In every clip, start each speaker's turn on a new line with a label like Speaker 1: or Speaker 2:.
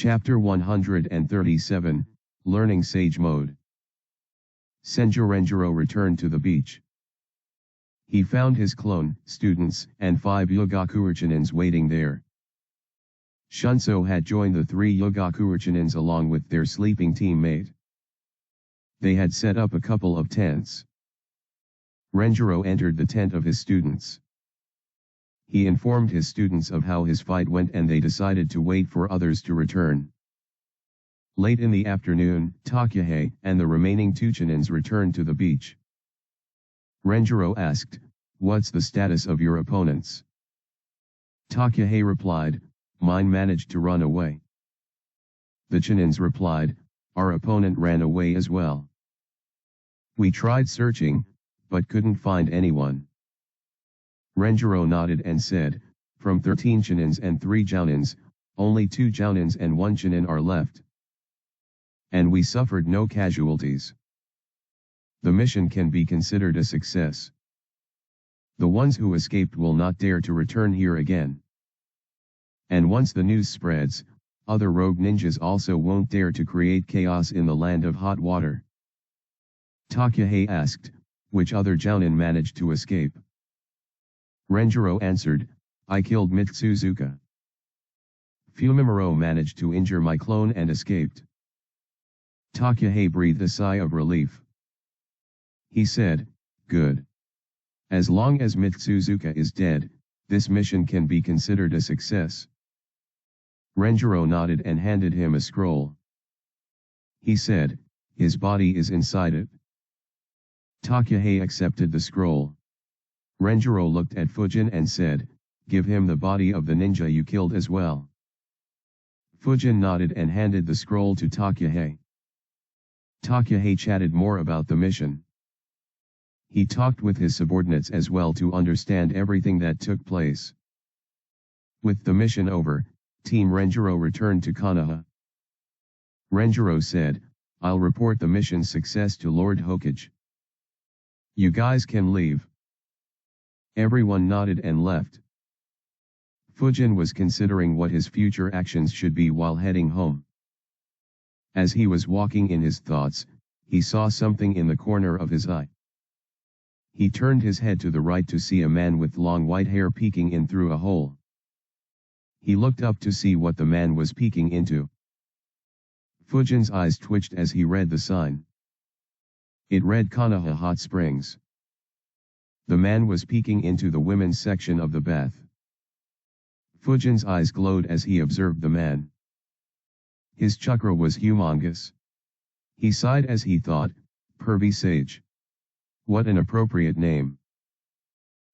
Speaker 1: Chapter 137, Learning Sage Mode. Renjiro returned to the beach. He found his clone, students, and 5 Yogaku-urchinins waiting there. Shunso had joined the 3 Yogaku-urchinins along with their sleeping teammate. They had set up a couple of tents. Renjiro entered the tent of his students. He informed his students of how his fight went and they decided to wait for others to return. Late in the afternoon, Takahei and the remaining 2 Chunins returned to the beach. Renjiro asked, "What's the status of your opponents?" Takahei replied, "Mine managed to run away." The Chunins replied, "Our opponent ran away as well. We tried searching, but couldn't find anyone." Renjiro nodded and said, "From 13 Chunins and 3 Jounins, only 2 Jounins and 1 Chunin are left. And we suffered no casualties. The mission can be considered a success. The ones who escaped will not dare to return here again. And once the news spreads, other rogue ninjas also won't dare to create chaos in the land of hot water." Takahei asked, "Which other Jounin managed to escape?" Renjiro answered, "I killed Mitsuzuka. Fumimaro managed to injure my clone and escaped." Takahei breathed a sigh of relief. He said, "Good. As long as Mitsuzuka is dead, this mission can be considered a success." Renjiro nodded and handed him a scroll. He said, "His body is inside it." Takahei accepted the scroll. Renjiro looked at Fujin and said, "Give him the body of the ninja you killed as well." Fujin nodded and handed the scroll to Takahei. Takahei chatted more about the mission. He talked with his subordinates as well to understand everything that took place. With the mission over, Team Renjiro returned to Konoha. Renjiro said, "I'll report the mission's success to Lord Hokage. You guys can leave." Everyone nodded and left. Fujin was considering what his future actions should be while heading home. As he was walking in his thoughts, he saw something in the corner of his eye. He turned his head to the right to see a man with long white hair peeking in through a hole. He looked up to see what the man was peeking into. Fujin's eyes twitched as he read the sign. It read Konoha Hot Springs. The man was peeking into the women's section of the bath. Fujin's eyes glowed as he observed the man. His chakra was humongous. He sighed as he thought, "Pervy Sage. What an appropriate name.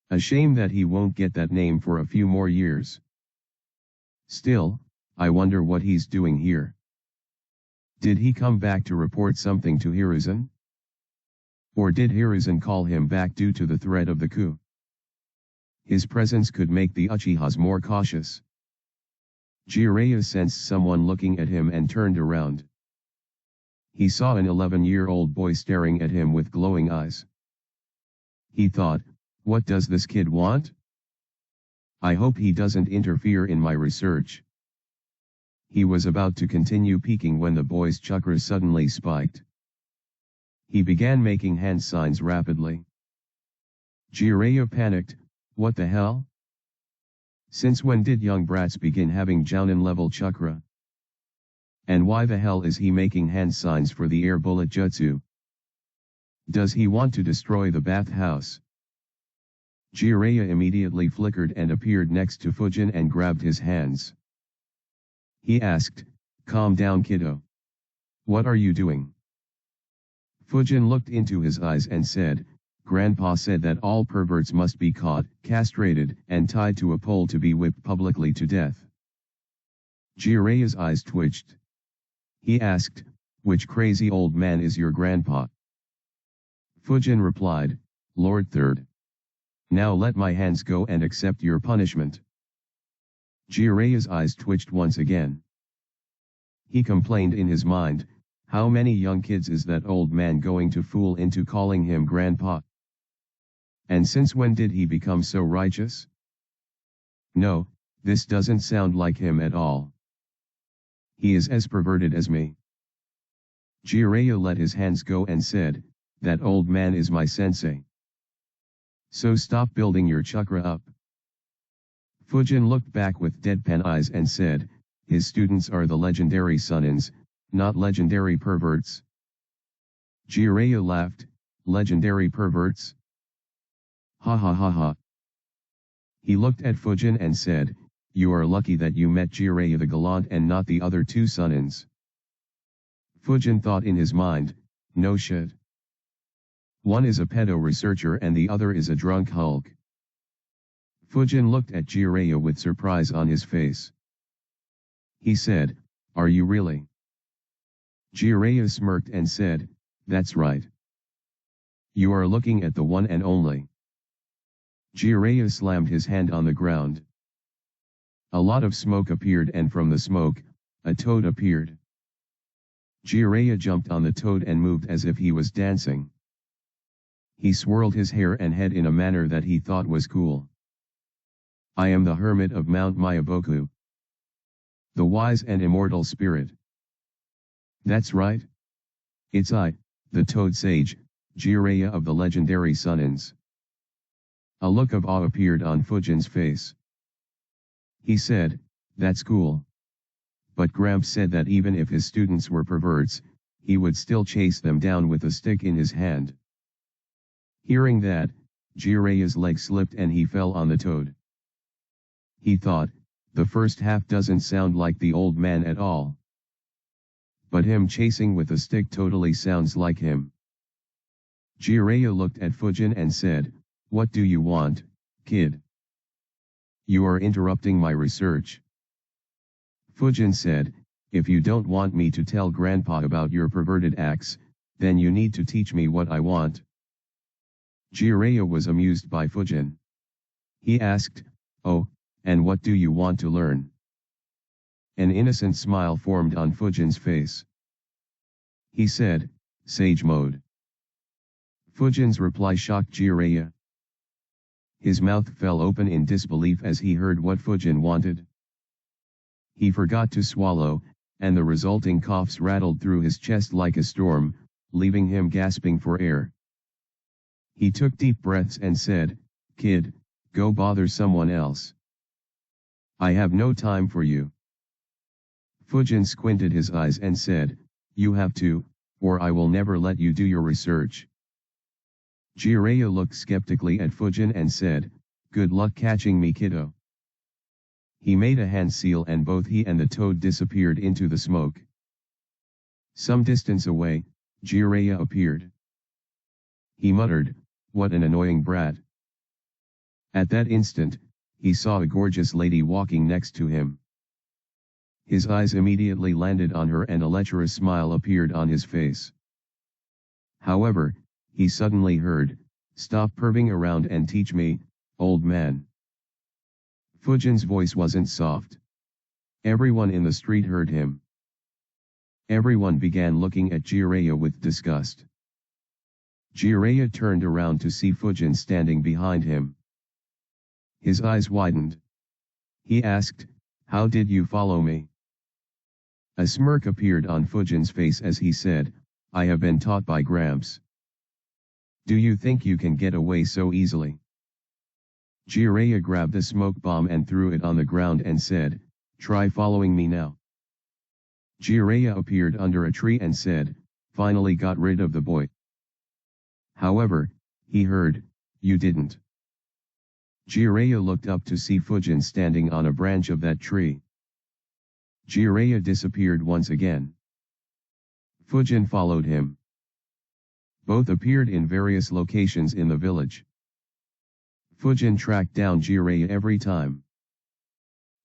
Speaker 1: A shame that he won't get that name for a few more years. Still, I wonder what he's doing here. Did he come back to report something to Hiruzen? Or did Hiruzen call him back due to the threat of the coup? His presence could make the Uchihas more cautious." Jiraiya sensed someone looking at him and turned around. He saw an 11-year-old boy staring at him with glowing eyes. He thought, "What does this kid want? I hope he doesn't interfere in my research." He was about to continue peeking when the boy's chakra suddenly spiked. He began making hand signs rapidly. Jiraiya panicked, "What the hell? Since when did young brats begin having Jounin level chakra? And why the hell is he making hand signs for the air bullet jutsu? Does he want to destroy the bathhouse?" Jiraiya immediately flickered and appeared next to Fujin and grabbed his hands. He asked, "Calm down, kiddo. What are you doing?" Fujin looked into his eyes and said, "Grandpa said that all perverts must be caught, castrated, and tied to a pole to be whipped publicly to death." Jiraiya's eyes twitched. He asked, "Which crazy old man is your grandpa?" Fujin replied, "Lord Third. Now let my hands go and accept your punishment." Jiraiya's eyes twitched once again. He complained in his mind, "How many young kids is that old man going to fool into calling him grandpa? And since when did he become so righteous? No, this doesn't sound like him at all." He is as perverted as me. Jiraiya let his hands go and said, that old man is my sensei. So stop building your chakra up. Fujin looked back with deadpan eyes and said, his students are the legendary Sunnins, not legendary perverts. Jiraiya laughed, legendary perverts? Ha ha ha ha. He looked at Fujin and said, you are lucky that you met Jiraiya the gallant and not the other two Sunnins. Fujin thought in his mind, no shit. One is a pedo researcher and the other is a drunk Hulk. Fujin looked at Jiraiya with surprise on his face. He said, are you really? Jiraiya smirked and said, that's right. You are looking at the one and only. Jiraiya slammed his hand on the ground. A lot of smoke appeared and from the smoke, a toad appeared. Jiraiya jumped on the toad and moved as if he was dancing. He swirled his hair and head in a manner that he thought was cool. I am the hermit of Mount Myaboku. The wise and immortal spirit. That's right. It's I, the toad sage, Jiraiya of the legendary Sunnins. A look of awe appeared on Fujin's face. He said, that's cool. But Gramps said that even if his students were perverts, he would still chase them down with a stick in his hand. Hearing that, Jiraiya's leg slipped and he fell on the toad. He thought, the first half doesn't sound like the old man at all. But him chasing with a stick totally sounds like him. Jiraiya looked at Fujin and said, what do you want, kid? You are interrupting my research. Fujin said, if you don't want me to tell Grandpa about your perverted acts, then you need to teach me what I want. Jiraiya was amused by Fujin. He asked, oh, and what do you want to learn? An innocent smile formed on Fujin's face. He said, Sage Mode. Fujin's reply shocked Jiraiya. His mouth fell open in disbelief as he heard what Fujin wanted. He forgot to swallow, and the resulting coughs rattled through his chest like a storm, leaving him gasping for air. He took deep breaths and said, Kid, go bother someone else. I have no time for you. Fujin squinted his eyes and said, you have to, or I will never let you do your research. Jiraiya looked skeptically at Fujin and said, good luck catching me, kiddo. He made a hand seal and both he and the toad disappeared into the smoke. Some distance away, Jiraiya appeared. He muttered, what an annoying brat. At that instant, he saw a gorgeous lady walking next to him. His eyes immediately landed on her and a lecherous smile appeared on his face. However, he suddenly heard, stop perving around and teach me, old man. Fujin's voice wasn't soft. Everyone in the street heard him. Everyone began looking at Jiraiya with disgust. Jiraiya turned around to see Fujin standing behind him. His eyes widened. He asked, how did you follow me? A smirk appeared on Fujin's face as he said, I have been taught by Gramps. Do you think you can get away so easily? Jiraiya grabbed a smoke bomb and threw it on the ground and said, try following me now. Jiraiya appeared under a tree and said, finally got rid of the boy. However, he heard, you didn't. Jiraiya looked up to see Fujin standing on a branch of that tree. Jiraiya disappeared once again. Fujin followed him. Both appeared in various locations in the village. Fujin tracked down Jiraiya every time.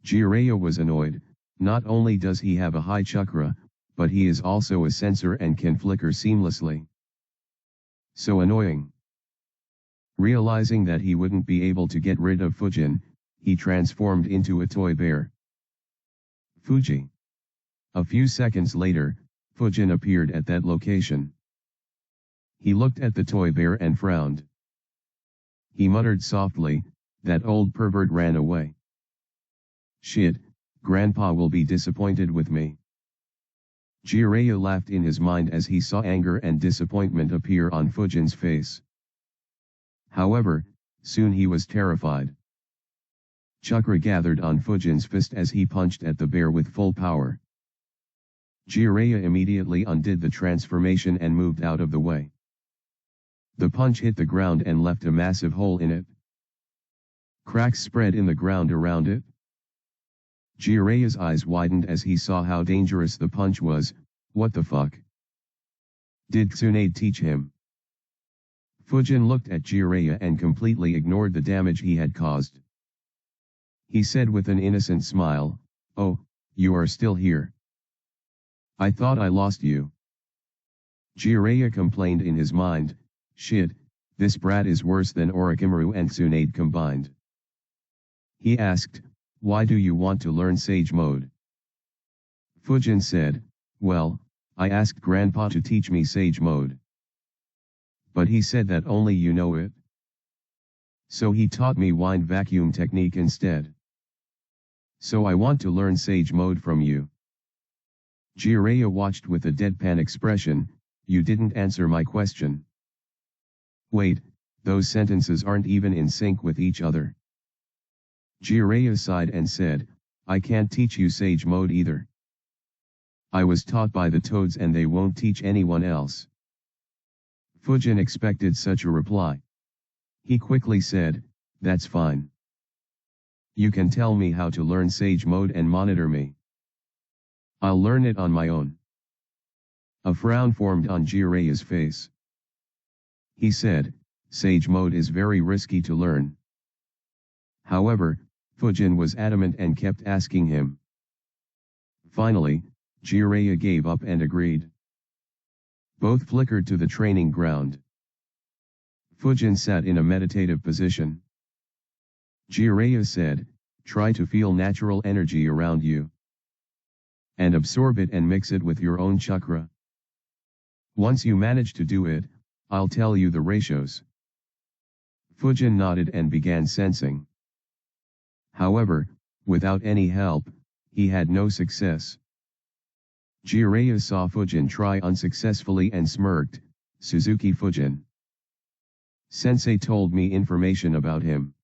Speaker 1: Jiraiya was annoyed, not only does he have a high chakra, but he is also a sensor and can flicker seamlessly. So annoying. Realizing that he wouldn't be able to get rid of Fujin, he transformed into a toy bear. Fuji. A few seconds later, Fujin appeared at that location. He looked at the toy bear and frowned. He muttered softly, that old pervert ran away. Shit, Grandpa will be disappointed with me. Jiraiya laughed in his mind as he saw anger and disappointment appear on Fujin's face. However, soon he was terrified. Chakra gathered on Fujin's fist as he punched at the bear with full power. Jiraiya immediately undid the transformation and moved out of the way. The punch hit the ground and left a massive hole in it. Cracks spread in the ground around it. Jiraiya's eyes widened as he saw how dangerous the punch was. What the fuck? Did Tsunade teach him? Fujin looked at Jiraiya and completely ignored the damage he had caused. He said with an innocent smile, "Oh, you are still here. I thought I lost you." Jiraiya complained in his mind, "Shit, this brat is worse than Orochimaru and Tsunade combined." He asked, "Why do you want to learn Sage Mode?" Fujin said, "Well, I asked Grandpa to teach me Sage Mode. But he said that only you know it. So he taught me Wind Vacuum technique instead. So I want to learn Sage Mode from you." Jiraiya watched with a deadpan expression. "You didn't answer my question." "Wait, those sentences aren't even in sync with each other." Jiraiya sighed and said, "I can't teach you Sage Mode either. I was taught by the toads and they won't teach anyone else." Fujin expected such a reply. He quickly said, "That's fine. You can tell me how to learn Sage Mode and monitor me. I'll learn it on my own." A frown formed on Jiraiya's face. He said, "Sage Mode is very risky to learn." However, Fujin was adamant and kept asking him. Finally, Jiraiya gave up and agreed. Both flickered to the training ground. Fujin sat in a meditative position. Jiraiya said, "Try to feel natural energy around you. And absorb it and mix it with your own chakra. Once you manage to do it, I'll tell you the ratios." Fujin nodded and began sensing. However, without any help, he had no success. Jiraiya saw Fujin try unsuccessfully and smirked. "Suzuki Fujin. Sensei told me information about him.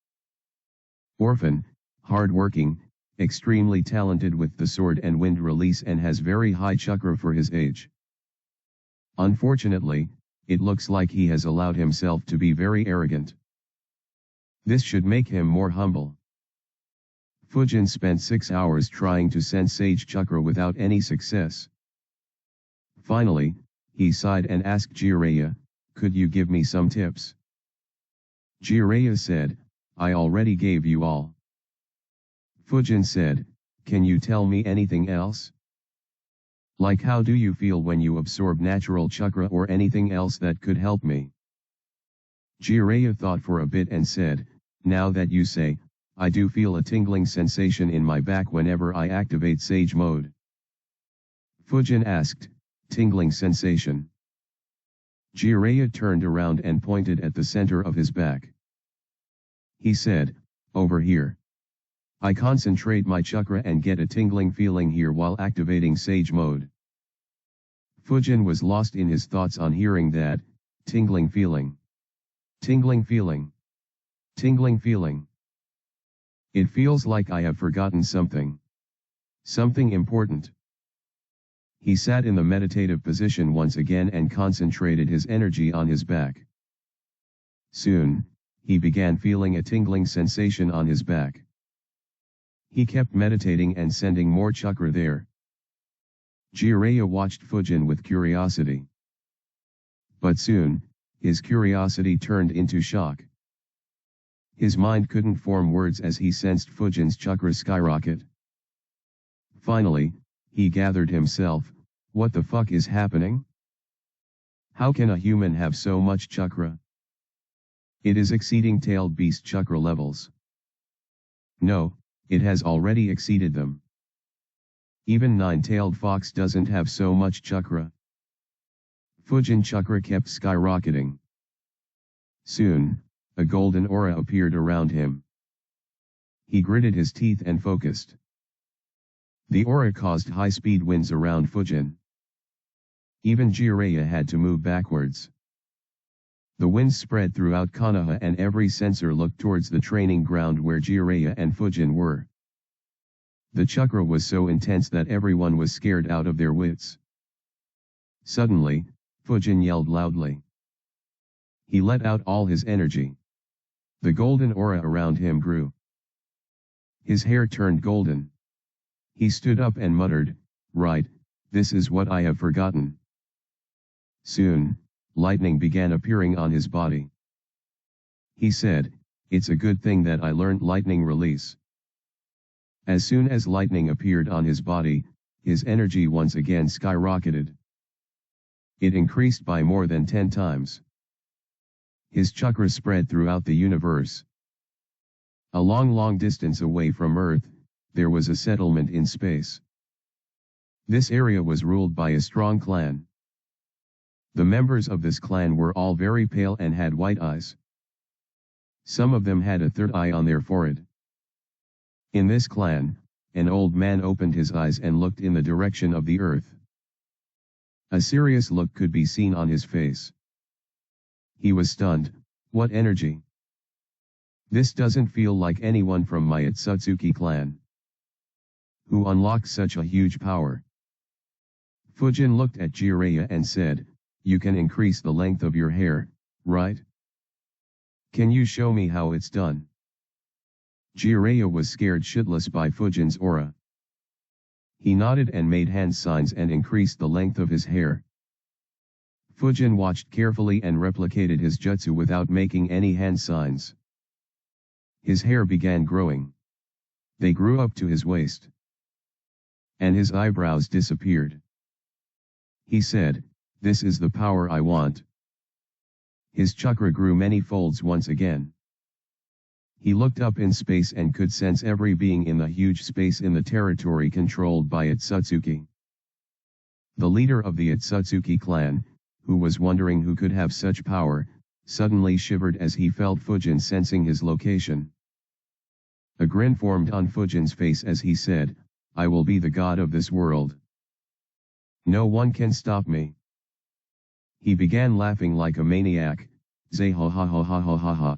Speaker 1: Orphan, hard-working, extremely talented with the sword and wind release and has very high chakra for his age. Unfortunately, it looks like he has allowed himself to be very arrogant. This should make him more humble." Fujin spent 6 hours trying to sense Sage Chakra without any success. Finally, he sighed and asked Jiraiya, "Could you give me some tips?" Jiraiya said, "I already gave you all." Fujin said, "Can you tell me anything else? Like how do you feel when you absorb natural chakra or anything else that could help me?" Jiraiya thought for a bit and said, "Now that you say, I do feel a tingling sensation in my back whenever I activate Sage Mode." Fujin asked, "Tingling sensation?" Jiraiya turned around and pointed at the center of his back. He said, "Over here. I concentrate my chakra and get a tingling feeling here while activating Sage Mode." Fujin was lost in his thoughts on hearing that, tingling feeling. Tingling feeling. Tingling feeling. It feels like I have forgotten something. Something important. He sat in the meditative position once again and concentrated his energy on his back. Soon, he began feeling a tingling sensation on his back. He kept meditating and sending more chakra there. Jiraiya watched Fujin with curiosity. But soon, his curiosity turned into shock. His mind couldn't form words as he sensed Fujin's chakra skyrocket. Finally, he gathered himself. What the fuck is happening? How can a human have so much chakra? It is exceeding tailed beast chakra levels. No, it has already exceeded them. Even nine-tailed fox doesn't have so much chakra. Fujin chakra kept skyrocketing. Soon, a golden aura appeared around him. He gritted his teeth and focused. The aura caused high-speed winds around Fujin. Even Jiraiya had to move backwards. The winds spread throughout Konoha and every sensor looked towards the training ground where Jiraiya and Fujin were. The chakra was so intense that everyone was scared out of their wits. Suddenly, Fujin yelled loudly. He let out all his energy. The golden aura around him grew. His hair turned golden. He stood up and muttered, "Right, this is what I have forgotten." Soon, lightning began appearing on his body. He said, "It's a good thing that I learned lightning release." As soon as lightning appeared on his body, his energy once again skyrocketed. It increased by more than 10 times. His chakra spread throughout the universe. A long distance away from Earth, there was a settlement in space. This area was ruled by a strong clan. The members of this clan were all very pale and had white eyes. Some of them had a third eye on their forehead. In this clan, an old man opened his eyes and looked in the direction of the earth. A serious look could be seen on his face. He was stunned. What energy! This doesn't feel like anyone from my Otsutsuki clan. Who unlocked such a huge power? Fujin looked at Jiraiya and said, "You can increase the length of your hair, right? Can you show me how it's done?" Jiraiya was scared shitless by Fujin's aura. He nodded and made hand signs and increased the length of his hair. Fujin watched carefully and replicated his jutsu without making any hand signs. His hair began growing. They grew up to his waist. And his eyebrows disappeared. He said, "This is the power I want." His chakra grew many folds once again. He looked up in space and could sense every being in the huge space in the territory controlled by Otsutsuki. The leader of the Otsutsuki clan, who was wondering who could have such power, suddenly shivered as he felt Fujin sensing his location. A grin formed on Fujin's face as he said, "I will be the god of this world. No one can stop me." He began laughing like a maniac. Zay ha ha ha ha ha ha ha.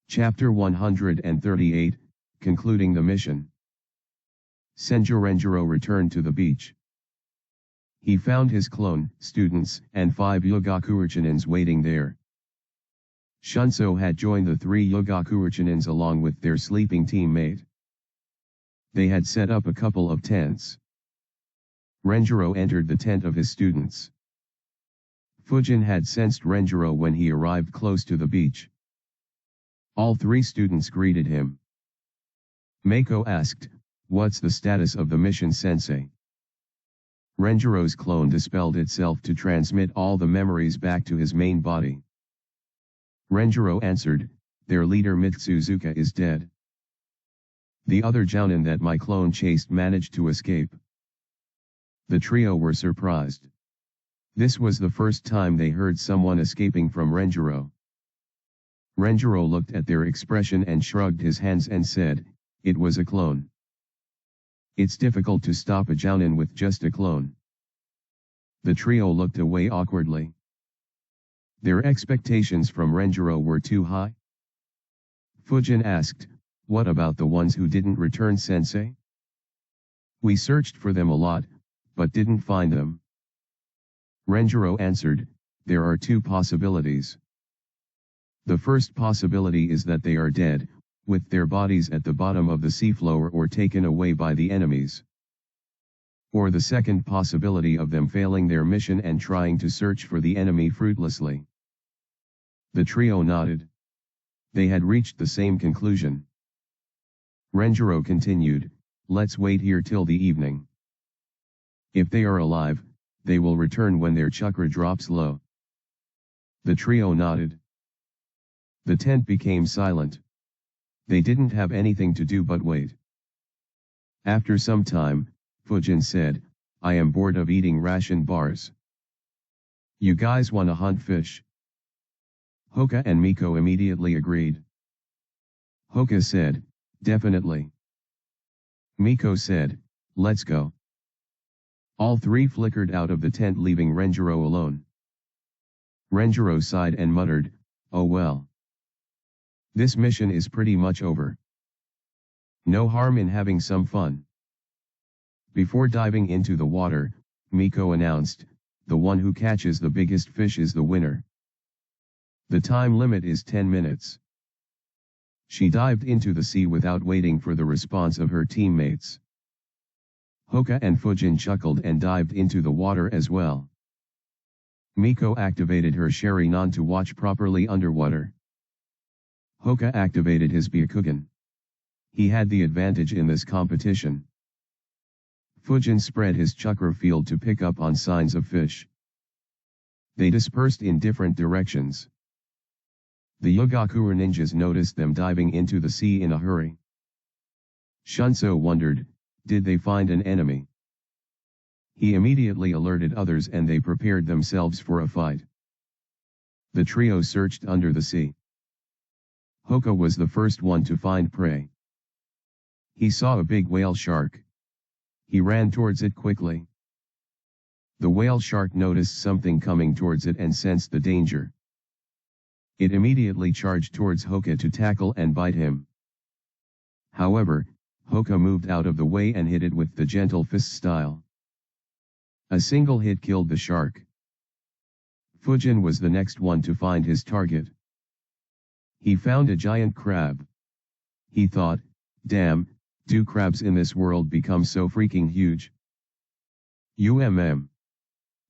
Speaker 1: Chapter 138, Concluding the Mission. Renjiro returned to the beach. He found his clone, students, and 5 Yogakurechinins waiting there. Shunso had joined the 3 Yogakurechinins along with their sleeping teammate. They had set up a couple of tents. Renjiro entered the tent of his students. Fujin had sensed Renjiro when he arrived close to the beach. All 3 students greeted him. Mako asked, "What's the status of the mission, sensei?" Renjiro's clone dispelled itself to transmit all the memories back to his main body. Renjiro answered, "Their leader Mitsuzuka is dead. The other Jounin that my clone chased managed to escape." The trio were surprised. This was the first time they heard someone escaping from Renjiro. Renjiro looked at their expression and shrugged his hands and said, "It was a clone. It's difficult to stop a Jounin with just a clone." The trio looked away awkwardly. Their expectations from Renjiro were too high. Fujin asked, "What about the ones who didn't return, sensei?" "We searched for them a lot, but didn't find them." Renjiro answered, "There are 2 possibilities. The first possibility is that they are dead, with their bodies at the bottom of the seafloor or taken away by the enemies. Or the second possibility of them failing their mission and trying to search for the enemy fruitlessly." The trio nodded. They had reached the same conclusion. Renjiro continued, "Let's wait here till the evening. If they are alive, they will return when their chakra drops low." The trio nodded. The tent became silent. They didn't have anything to do but wait. After some time, Fujin said, "I am bored of eating ration bars. You guys wanna hunt fish?" Hoka and Miko immediately agreed. Hoka said, "Definitely." Miko said, "Let's go." All three flickered out of the tent, leaving Renjiro alone. Renjiro sighed and muttered, "Oh well. This mission is pretty much over. No harm in having some fun." Before diving into the water, Miko announced, "The one who catches the biggest fish is the winner. The time limit is 10 minutes. She dived into the sea without waiting for the response of her teammates. Hoka and Fujin chuckled and dived into the water as well. Miko activated her Sharingan to watch properly underwater. Hoka activated his Byakugan. He had the advantage in this competition. Fujin spread his chakra field to pick up on signs of fish. They dispersed in different directions. The Yogakure ninjas noticed them diving into the sea in a hurry. Shunso wondered, did they find an enemy? He immediately alerted others and they prepared themselves for a fight. The trio searched under the sea. Hoka was the first one to find prey. He saw a big whale shark. He ran towards it quickly. The whale shark noticed something coming towards it and sensed the danger. It immediately charged towards Hoka to tackle and bite him. However, Hoka moved out of the way and hit it with the gentle fist style. A single hit killed the shark. Fujin was the next one to find his target. He found a giant crab. He thought, damn, do crabs in this world become so freaking huge?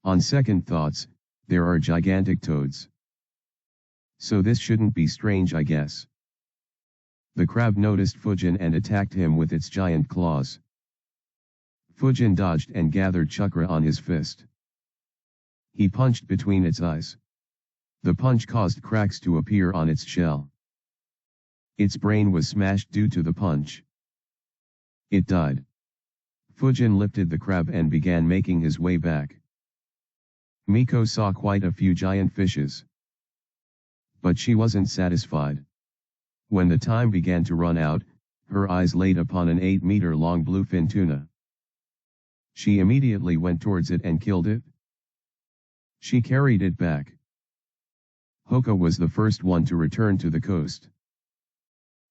Speaker 1: On second thoughts, there are gigantic toads. So this shouldn't be strange, I guess. The crab noticed Fujin and attacked him with its giant claws. Fujin dodged and gathered chakra on his fist. He punched between its eyes. The punch caused cracks to appear on its shell. Its brain was smashed due to the punch. It died. Fujin lifted the crab and began making his way back. Miko saw quite a few giant fishes. But she wasn't satisfied. When the time began to run out, her eyes laid upon an 8-meter-long bluefin tuna. She immediately went towards it and killed it. She carried it back. Hoka was the first one to return to the coast.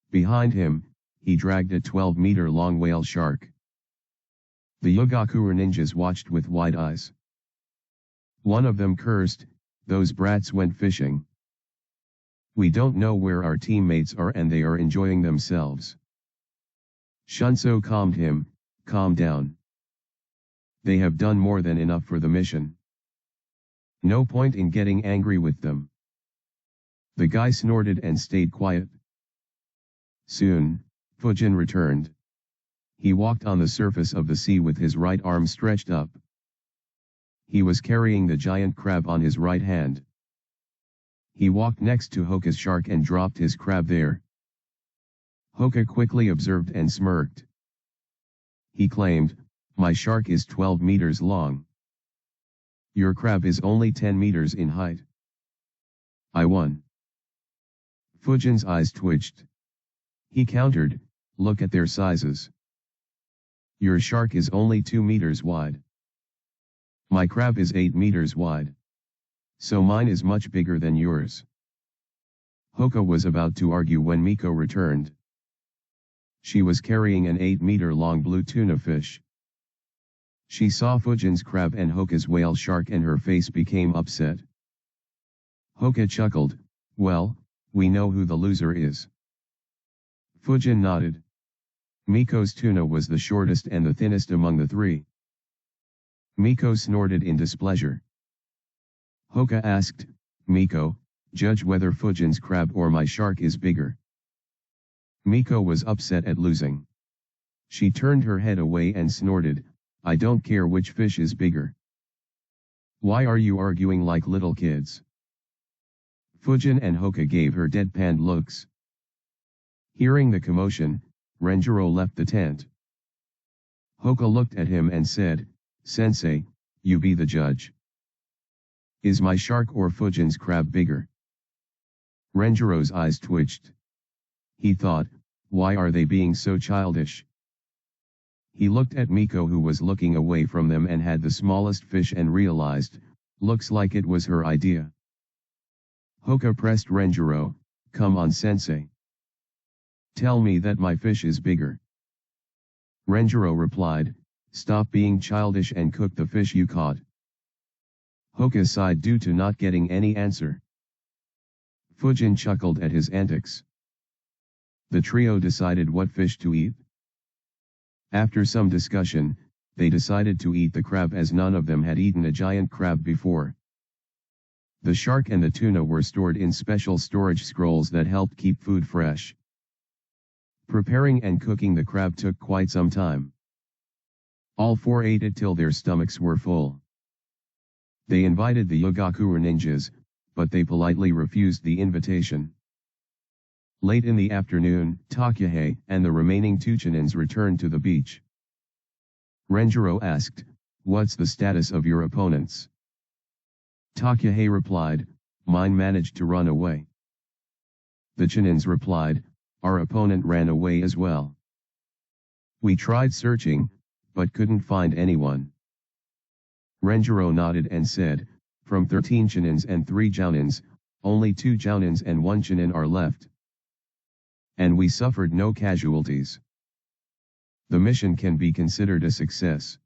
Speaker 1: Behind him, he dragged a 12-meter-long whale shark. The Yogakure ninjas watched with wide eyes. One of them cursed, "Those brats went fishing. We don't know where our teammates are and they are enjoying themselves." Shunso calmed him, "Calm down. They have done more than enough for the mission. No point in getting angry with them." The guy snorted and stayed quiet. Soon, Fujin returned. He walked on the surface of the sea with his right arm stretched up. He was carrying the giant crab on his right hand. He walked next to Hoka's shark and dropped his crab there. Hoka quickly observed and smirked. He claimed, "My shark is 12 meters long. Your crab is only 10 meters in height. I won." Fujin's eyes twitched. He countered, "Look at their sizes. Your shark is only 2 meters wide. My crab is 8 meters wide. So mine is much bigger than yours." Hoka was about to argue when Miko returned. She was carrying an 8-meter-long blue tuna fish. She saw Fujin's crab and Hoka's whale shark and her face became upset. Hoka chuckled, "Well, we know who the loser is." Fujin nodded. Miko's tuna was the shortest and the thinnest among the three. Miko snorted in displeasure. Hoka asked, "Miko, judge whether Fujin's crab or my shark is bigger." Miko was upset at losing. She turned her head away and snorted, "I don't care which fish is bigger. Why are you arguing like little kids?" Fujin and Hoka gave her deadpan looks. Hearing the commotion, Renjiro left the tent. Hoka looked at him and said, "Sensei, you be the judge. Is my shark or Fujin's crab bigger?" Renjiro's eyes twitched. He thought, why are they being so childish? He looked at Miko, who was looking away from them and had the smallest fish, and realized, looks like it was her idea. Hoka pressed Renjiro, come on sensei. Tell me that my fish is bigger. Renjiro replied, stop being childish and cook the fish you caught. Hoka sighed due to not getting any answer. Fujin chuckled at his antics. The trio decided what fish to eat. After some discussion, they decided to eat the crab, as none of them had eaten a giant crab before. The shark and the tuna were stored in special storage scrolls that helped keep food fresh. Preparing and cooking the crab took quite some time. All four ate it till their stomachs were full. They invited the Yogakure ninjas, but they politely refused the invitation. Late in the afternoon, Takahei and the remaining two Chunins returned to the beach. Renjiro asked, what's the status of your opponents? Takahei replied, mine managed to run away. The Chunins replied, our opponent ran away as well. We tried searching, but couldn't find anyone. Renjiro nodded and said, from 13 Chunins and 3 Jounins, only 2 Jounins and 1 Chunin are left. And we suffered no casualties. The mission can be considered a success.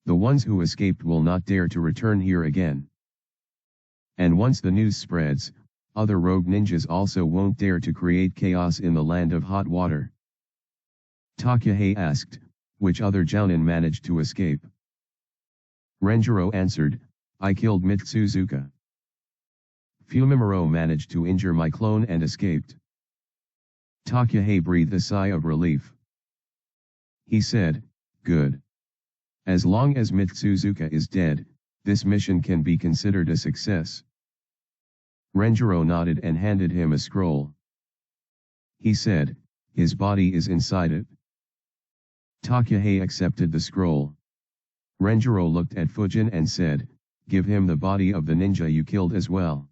Speaker 1: The ones who escaped will not dare to return here again. And once the news spreads, other rogue ninjas also won't dare to create chaos in the land of hot water. Takahei asked, which other Jounin managed to escape? Renjiro answered, I killed Mitsuzuka. Fumimaro managed to injure my clone and escaped. Takahei breathed a sigh of relief. He said, good. As long as Mitsuzuka is dead, this mission can be considered a success. Renjiro nodded and handed him a scroll. He said, his body is inside it. Takahei accepted the scroll. Renjiro looked at Fujin and said, give him the body of the ninja you killed as well.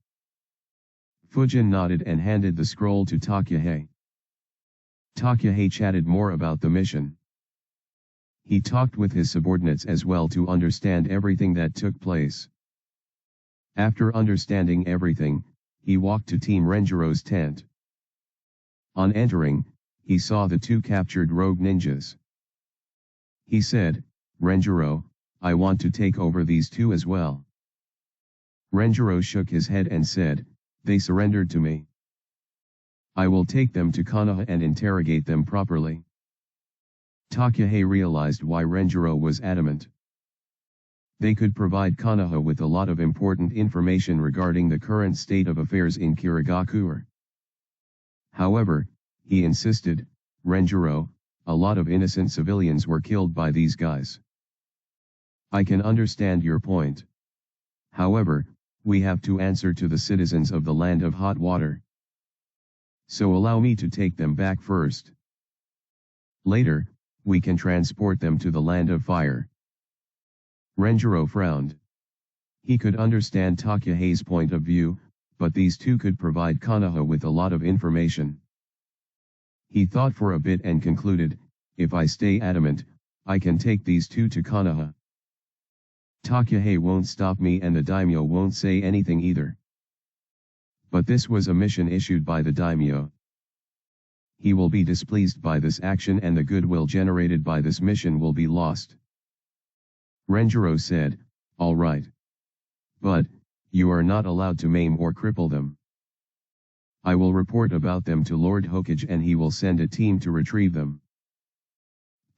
Speaker 1: Fujin nodded and handed the scroll to Takahei. Takahei chatted more about the mission. He talked with his subordinates as well to understand everything that took place. After understanding everything, he walked to Team Renjiro's tent. On entering, he saw the 2 captured rogue ninjas. He said, Renjiro, I want to take over these 2 as well. Renjiro shook his head and said, they surrendered to me. I will take them to Konoha and interrogate them properly. Takahei realized why Renjiro was adamant. They could provide Konoha with a lot of important information regarding the current state of affairs in Kirigakure. However, he insisted, Renjiro, a lot of innocent civilians were killed by these guys. I can understand your point. However, we have to answer to the citizens of the land of hot water. So allow me to take them back first. Later, we can transport them to the land of fire. Renjiro frowned. He could understand Takahei's point of view, but these 2 could provide Konoha with a lot of information. He thought for a bit and concluded, if I stay adamant, I can take these 2 to Konoha. Takahei won't stop me and the daimyo won't say anything either. But this was a mission issued by the daimyo. He will be displeased by this action and the goodwill generated by this mission will be lost. Renjiro said, all right. But, you are not allowed to maim or cripple them. I will report about them to Lord Hokage and he will send a team to retrieve them.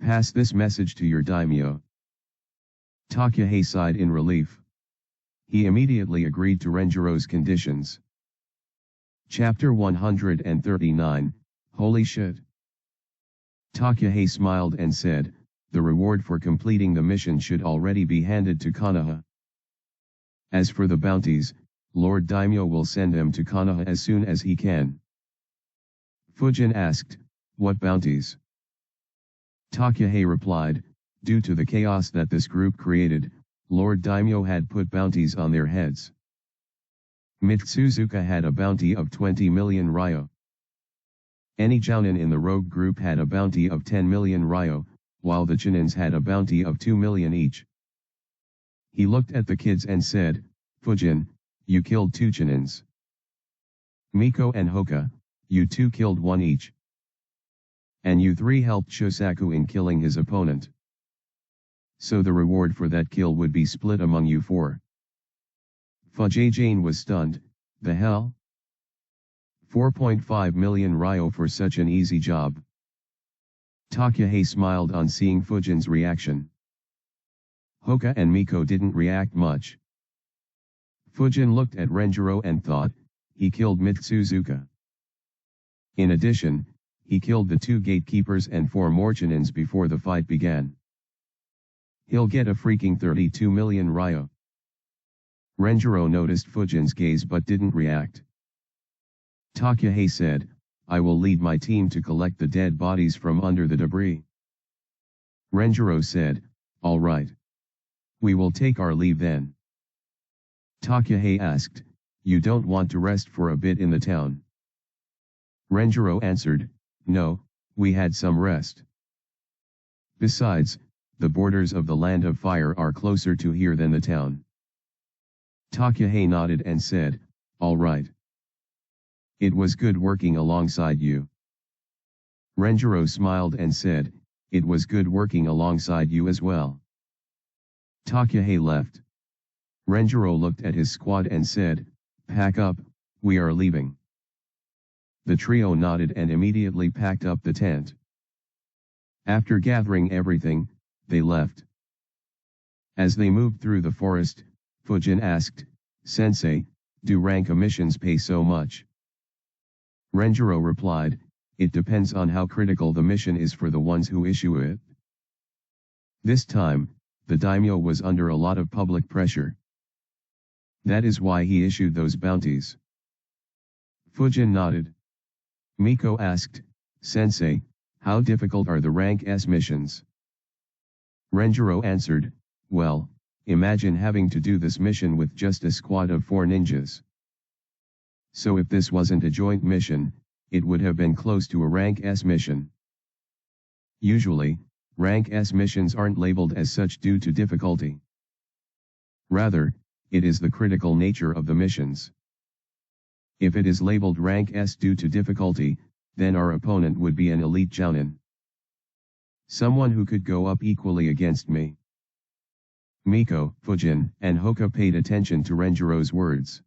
Speaker 1: Pass this message to your daimyo. Takahei sighed in relief. He immediately agreed to Renjiro's conditions. Chapter 139, Holy shit. Takahei smiled and said, the reward for completing the mission should already be handed to Konoha. As for the bounties, Lord Daimyo will send them to Konoha as soon as he can. Fujin asked, what bounties? Takahei replied, due to the chaos that this group created, Lord Daimyo had put bounties on their heads. Mitsuzuka had a bounty of 20 million ryo. Any jounin in the rogue group had a bounty of 10 million ryo, while the Chinins had a bounty of 2 million each. He looked at the kids and said, Fujin, you killed 2 Chinins. Miko and Hoka, you 2 killed 1 each. And you 3 helped Shosaku in killing his opponent. So the reward for that kill would be split among you 4. Fujian was stunned. The hell? 4.5 million ryo for such an easy job. Takahei smiled on seeing Fujin's reaction. Hoka and Miko didn't react much. Fujin looked at Renjiro and thought, he killed Mitsuzuka. In addition, he killed the 2 gatekeepers and 4 more Chinins before the fight began. He'll get a freaking 32 million ryo. Renjiro noticed Fujin's gaze but didn't react. Takahei said, I will lead my team to collect the dead bodies from under the debris. Renjiro said, all right. We will take our leave then. Takahei asked, you don't want to rest for a bit in the town? Renjiro answered, no, we had some rest. Besides, the borders of the Land of Fire are closer to here than the town. Takahei nodded and said, all right. It was good working alongside you. Renjiro smiled and said, it was good working alongside you as well. Takahei left. Renjiro looked at his squad and said, pack up, we are leaving. The trio nodded and immediately packed up the tent. After gathering everything, they left. As they moved through the forest, Fujin asked, Sensei, do rank missions pay so much? Renjiro replied, it depends on how critical the mission is for the ones who issue it. This time, the daimyo was under a lot of public pressure. That is why he issued those bounties. Fujin nodded. Miko asked, Sensei, how difficult are the rank S missions? Renjiro answered, well, imagine having to do this mission with just a squad of 4 ninjas. So if this wasn't a joint mission, it would have been close to a rank S mission. Usually, rank S missions aren't labeled as such due to difficulty. Rather, it is the critical nature of the missions. If it is labeled rank S due to difficulty, then our opponent would be an elite jounin. Someone who could go up equally against me. Miko, Fujin, and Hoka paid attention to Renjiro's words.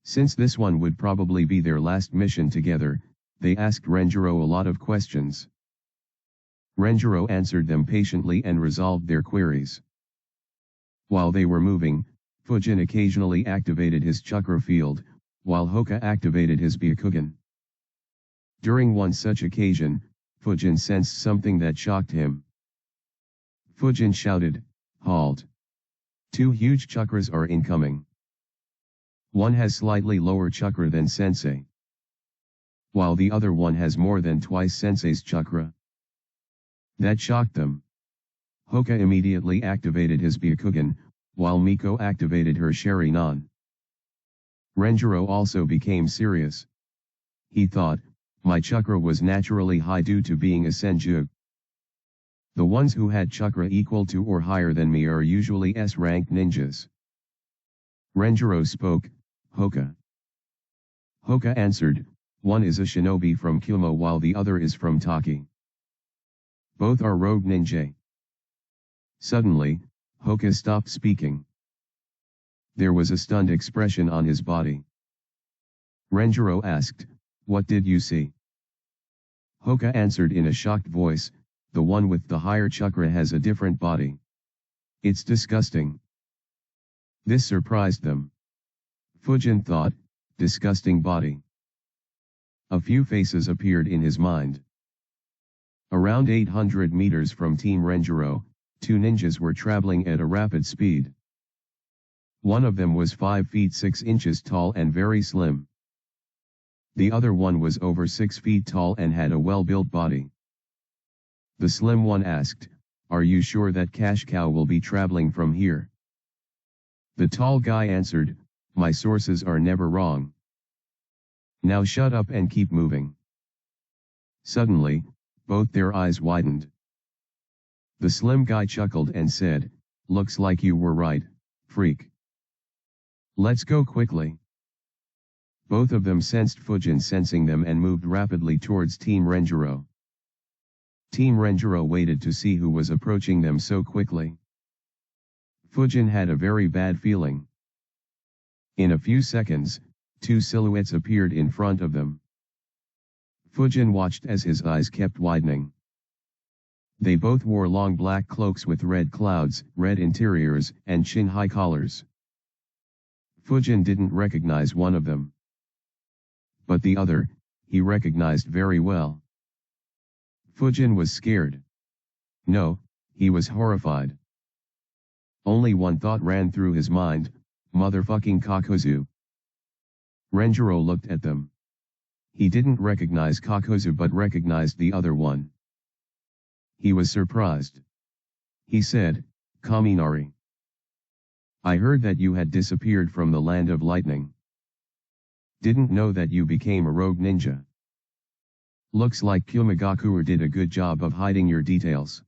Speaker 1: Since this one would probably be their last mission together, they asked Renjiro a lot of questions. Renjiro answered them patiently and resolved their queries. While they were moving, Fujin occasionally activated his chakra field, while Hoka activated his Byakugan. During one such occasion, Fujin sensed something that shocked him. Fujin shouted, halt! 2 huge chakras are incoming. One has slightly lower chakra than Sensei, while the other one has more than twice Sensei's chakra. That shocked them. Hoka immediately activated his Byakugan, while Miko activated her Sharingan. Renjiro also became serious. He thought, my chakra was naturally high due to being a Senju. The ones who had chakra equal to or higher than me are usually S-rank ninjas. Renjiro spoke, Hoka. Hoka answered, one is a shinobi from Kumo while the other is from Taki. Both are rogue ninja. Suddenly, Hoka stopped speaking. There was a stunned expression on his body. Renjiro asked, what did you see? Hoka answered in a shocked voice, the one with the higher chakra has a different body. It's disgusting. This surprised them. Fujin thought, disgusting body. A few faces appeared in his mind. Around 800 meters from Team Renjiro, 2 ninjas were traveling at a rapid speed. One of them was 5 feet 6 inches tall and very slim. The other one was over 6 feet tall and had a well-built body. The slim one asked, are you sure that cash cow will be traveling from here? The tall guy answered, my sources are never wrong. Now shut up and keep moving. Suddenly, both their eyes widened. The slim guy chuckled and said, "Looks like you were right, freak. Let's go quickly." Both of them sensed Fujin sensing them and moved rapidly towards Team Renjiro. Team Renjiro waited to see who was approaching them so quickly. Fujin had a very bad feeling. In a few seconds, two silhouettes appeared in front of them. Fujin watched as his eyes kept widening. They both wore long black cloaks with red clouds, red interiors, and chin-high collars. Fujin didn't recognize one of them. But the other, he recognized very well. Fujin was scared. No, he was horrified. Only one thought ran through his mind, motherfucking Kakuzu. Renjiro looked at them. He didn't recognize Kakuzu but recognized the other one. He was surprised. He said, "Kaminari. I heard that you had disappeared from the land of lightning. Didn't know that you became a rogue ninja. Looks like Kumigakure did a good job of hiding your details."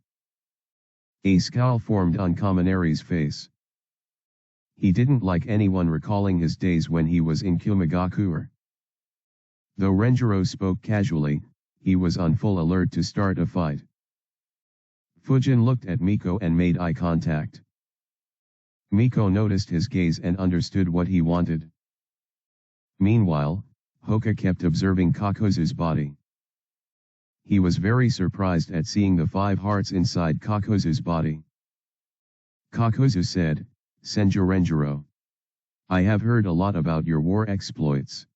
Speaker 1: A scowl formed on Kaminari's face. He didn't like anyone recalling his days when he was in Kumigakure. Though Renjiro spoke casually, he was on full alert to start a fight. Fujin looked at Miko and made eye contact. Miko noticed his gaze and understood what he wanted. Meanwhile, Hoka kept observing Kakuzu's body. He was very surprised at seeing the 5 hearts inside Kakuzu's body. Kakuzu said, "Senju Renjiro. I have heard a lot about your war exploits.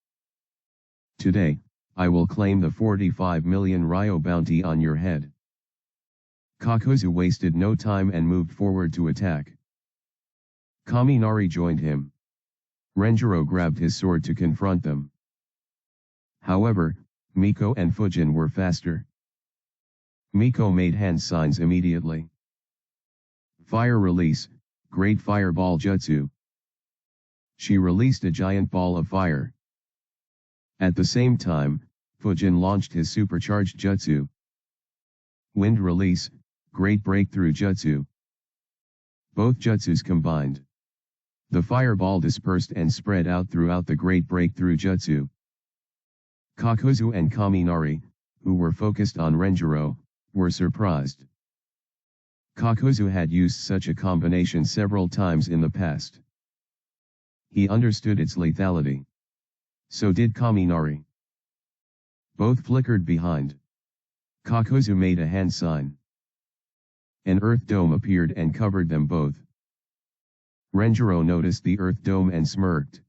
Speaker 1: Today, I will claim the 45 million Ryo bounty on your head." Kakuzu wasted no time and moved forward to attack. Kaminari joined him. Renjiro grabbed his sword to confront them. However, Miko and Fujin were faster. Miko made hand signs immediately. Fire release, Great Fireball Jutsu. She released a giant ball of fire. At the same time, Fujin launched his supercharged jutsu. Wind release, Great Breakthrough Jutsu. Both jutsus combined. The fireball dispersed and spread out throughout the Great Breakthrough Jutsu. Kakuzu and Kaminari, who were focused on Renjiro, were surprised. Kakuzu had used such a combination several times in the past. He understood its lethality. So did Kaminari. Both flickered behind. Kakuzu made a hand sign. An earth dome appeared and covered them both. Renjiro noticed the earth dome and smirked.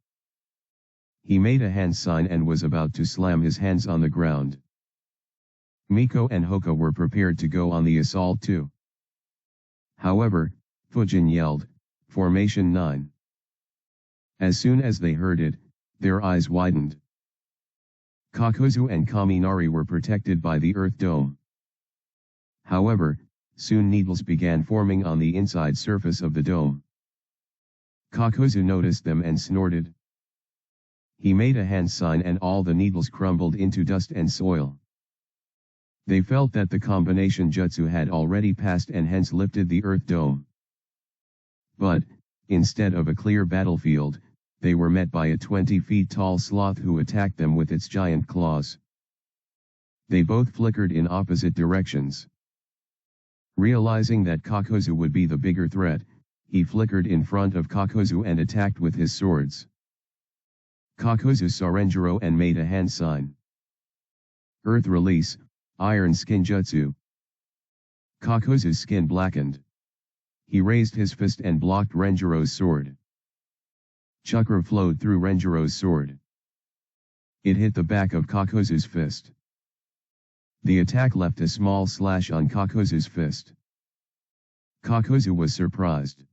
Speaker 1: He made a hand sign and was about to slam his hands on the ground. Miko and Hoka were prepared to go on the assault too. However, Fujin yelled, "Formation 9." As soon as they heard it, their eyes widened. Kakuzu and Kaminari were protected by the earth dome. However, soon needles began forming on the inside surface of the dome. Kakuzu noticed them and snorted. He made a hand sign and all the needles crumbled into dust and soil. They felt that the combination jutsu had already passed and hence lifted the earth dome. But, instead of a clear battlefield, they were met by a 20 feet tall sloth who attacked them with its giant claws. They both flickered in opposite directions. Realizing that Kakuzu would be the bigger threat, he flickered in front of Kakuzu and attacked with his swords. Kakuzu saw Renjiro and made a hand sign. Earth release, Iron Skin Jutsu. Kakuzu's skin blackened. He raised his fist and blocked Renjiro's sword. Chakra flowed through Renjiro's sword. It hit the back of Kakuzu's fist. The attack left a small slash on Kakuzu's fist. Kakuzu was surprised.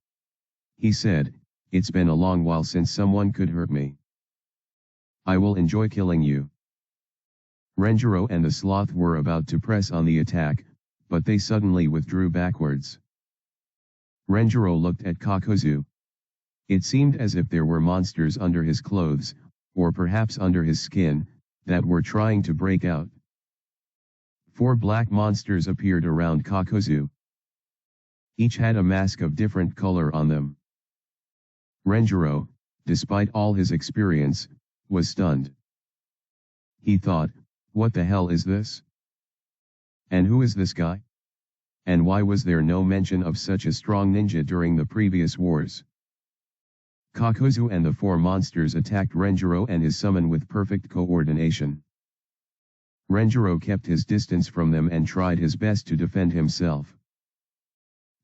Speaker 1: He said, "It's been a long while since someone could hurt me. I will enjoy killing you." Renjiro and the sloth were about to press on the attack, but they suddenly withdrew backwards. Renjiro looked at Kakuzu. It seemed as if there were monsters under his clothes, or perhaps under his skin, that were trying to break out. 4 black monsters appeared around Kakuzu. Each had a mask of different color on them. Renjiro, despite all his experience, was stunned. He thought, what the hell is this? And who is this guy? And why was there no mention of such a strong ninja during the previous wars? Kakuzu and the four monsters attacked Renjiro and his summon with perfect coordination. Renjiro kept his distance from them and tried his best to defend himself.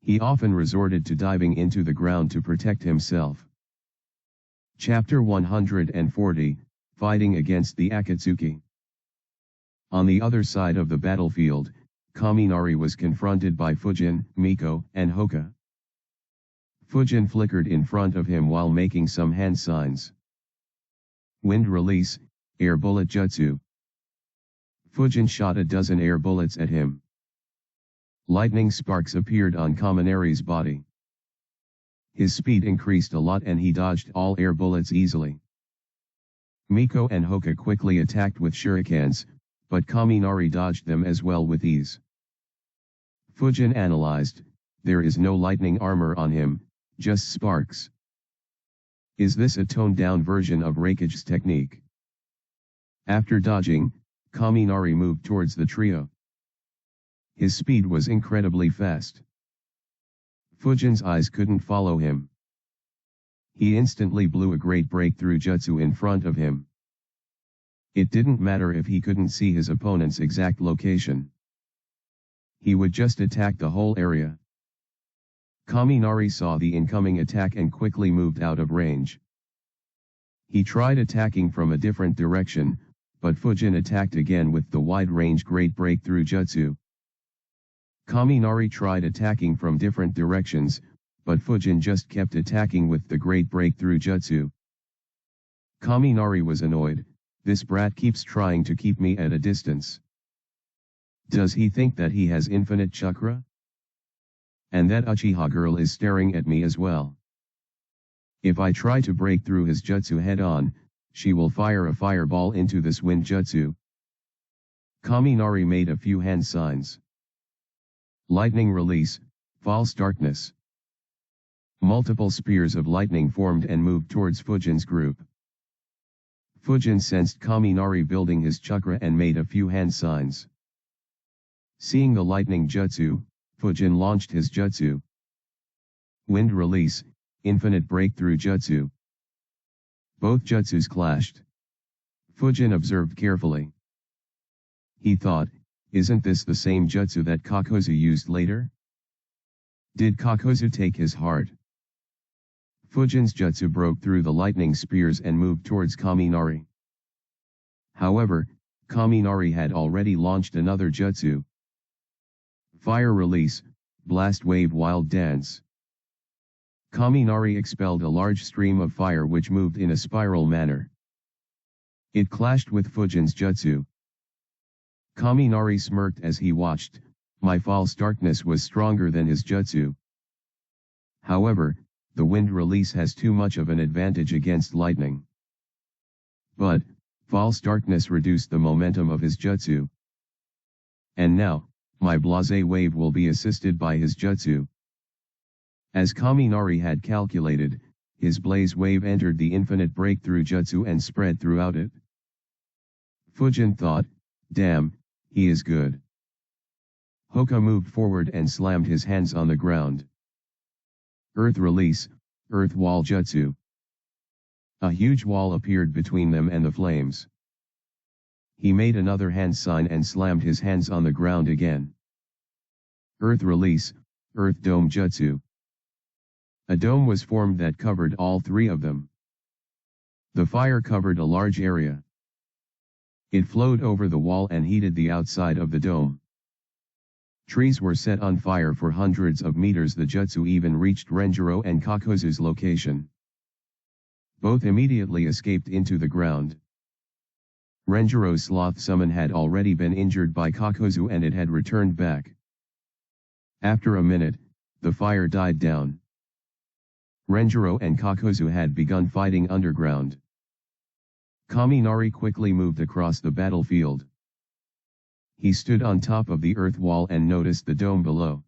Speaker 1: He often resorted to diving into the ground to protect himself. Chapter 140, Fighting Against the Akatsuki. On the other side of the battlefield, Kaminari was confronted by Fujin, Miko, and Hoka. Fujin flickered in front of him while making some hand signs. Wind Release, Air Bullet Jutsu. Fujin shot a dozen air bullets at him. Lightning sparks appeared on Kaminari's body. His speed increased a lot and he dodged all air bullets easily. Miko and Hoka quickly attacked with shurikens, but Kaminari dodged them as well with ease. Fujin analyzed, there is no lightning armor on him, just sparks. Is this a toned-down version of Raikage's technique? After dodging, Kaminari moved towards the trio. His speed was incredibly fast. Fujin's eyes couldn't follow him. He instantly blew a great breakthrough jutsu in front of him. It didn't matter if he couldn't see his opponent's exact location. He would just attack the whole area. Kaminari saw the incoming attack and quickly moved out of range. He tried attacking from a different direction, but Fujin attacked again with the wide-range great breakthrough jutsu. Kaminari tried attacking from different directions, but Fujin just kept attacking with the great breakthrough jutsu. Kaminari was annoyed, this brat keeps trying to keep me at a distance. Does he think that he has infinite chakra? And that Uchiha girl is staring at me as well. If I try to break through his jutsu head-on, she will fire a fireball into this wind jutsu. Kaminari made a few hand signs. Lightning Release, False Darkness. Multiple spears of lightning formed and moved towards Fujin's group. Fujin sensed Kaminari building his chakra and made a few hand signs. Seeing the lightning jutsu, Fujin launched his jutsu. Wind Release, Infinite Breakthrough Jutsu. Both jutsus clashed. Fujin observed carefully. He thought, isn't this the same jutsu that Kakuzu used later? Did Kakuzu take his heart? Fujin's jutsu broke through the lightning spears and moved towards Kaminari. However, Kaminari had already launched another jutsu. Fire Release, Blast Wave Wild Dance. Kaminari expelled a large stream of fire which moved in a spiral manner. It clashed with Fujin's jutsu. Kaminari smirked as he watched, my false darkness was stronger than his jutsu. However, the wind release has too much of an advantage against lightning. But, false darkness reduced the momentum of his jutsu. And now, my blase wave will be assisted by his jutsu. As Kaminari had calculated, his blaze wave entered the infinite breakthrough jutsu and spread throughout it. Fujin thought, damn, he is good. Hoka moved forward and slammed his hands on the ground. Earth Release, Earth Wall Jutsu. A huge wall appeared between them and the flames. He made another hand sign and slammed his hands on the ground again. Earth Release, Earth Dome Jutsu. A dome was formed that covered all three of them. The fire covered a large area. It flowed over the wall and heated the outside of the dome. Trees were set on fire for hundreds of meters. The jutsu even reached Renjiro and Kakuzu's location. Both immediately escaped into the ground. Renjiro's sloth summon had already been injured by Kakuzu and it had returned back. After a minute, the fire died down. Renjiro and Kakuzu had begun fighting underground. Kaminari quickly moved across the battlefield. He stood on top of the earth wall and noticed the dome below.